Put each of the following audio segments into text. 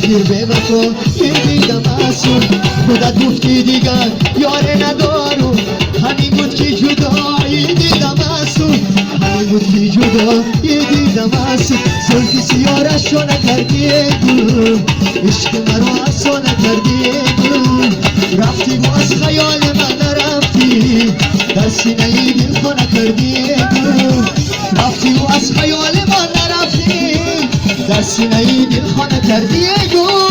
بگیر به وفا یه دیدم معصوم خودت گفتی دیگر یاره ندارم همین بود که جدایی دیدم معصوم همین بود که جدایی دیدم معصوم زلفی سیارش رو نکردی گل عشق مرا افسا نکردی گل رفتی و از خیال من نرفتی در سینه دل خو نکردی گل رفتی و از خیال من نرفتی در سینه دل خو نکردی گل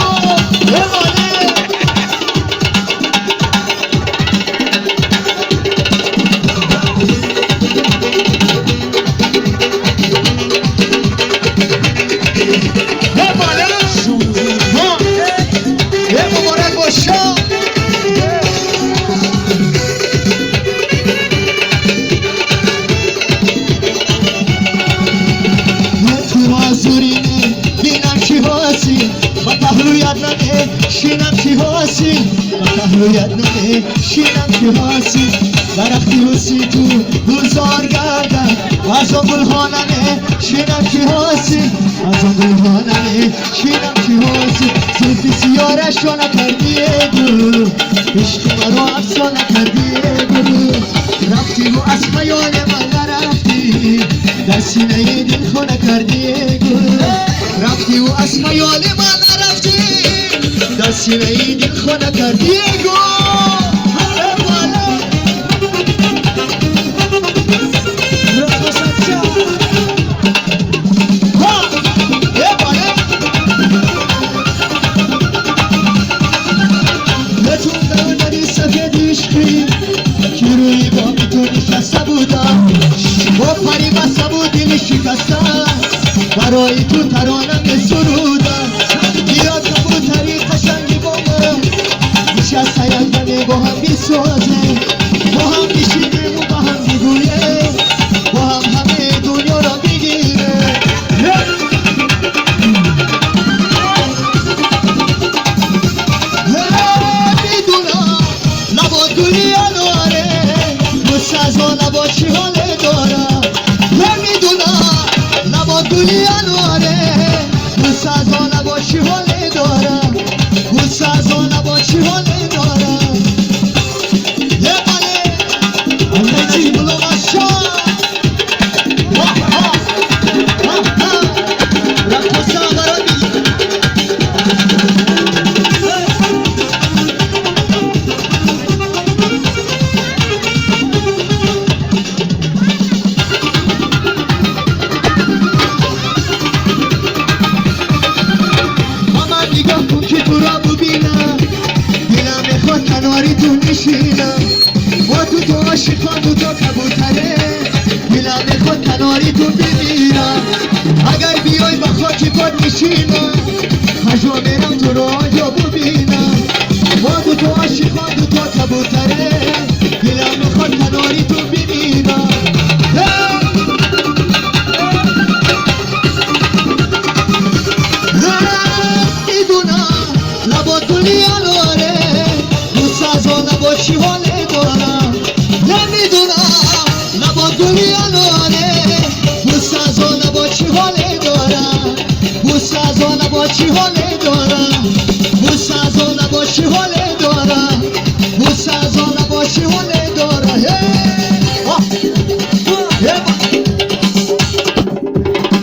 شینم چی هاسی و تهرویت نده شینم چی هاسی درختی روسی تو گلزار گردن از آن گلخانمه شینم چی هاسی از آن گلخانمه شینم چی هاسی زلفی سیارش رو نکردی گل عشق مرا افسا نکردی گل رفتی و از خیال من نرفتی در سینه دل خو نکردی گل رفتی و از خیال من نرفتی در سینه دل خو نکردی برای تو ترانم سرودم بیا کبوتری قشنگی با من بیش از سیندنه با هم بیسازه با هم بیشیدیم و با هم میگویه با هم همه دنیا را میگیره میدونم لبا گلی داره مستزا لبا چی حاله دارم میدونم لبا گلی سازا نباشی حاله دارم گل سازا نباشی حاله دارم یه بله همه چی بلو باشا رفت سامرا بگی کناری تو نشینم با تو عاشقان تو کبوتره دلم میخواد کناری تو بمیرم اگر بیای با خاک پات میشینم خجا میرم تو رو آنجا ببینم با تو عاشقان تو کبوتره دلم میخواد کناری تو بمیرم میدونم لبا گلی نباشی حاله دارم نمیدونم لبا گلی آناره بوسازا نباشی حاله دارم بوسازا نباشی حاله دارم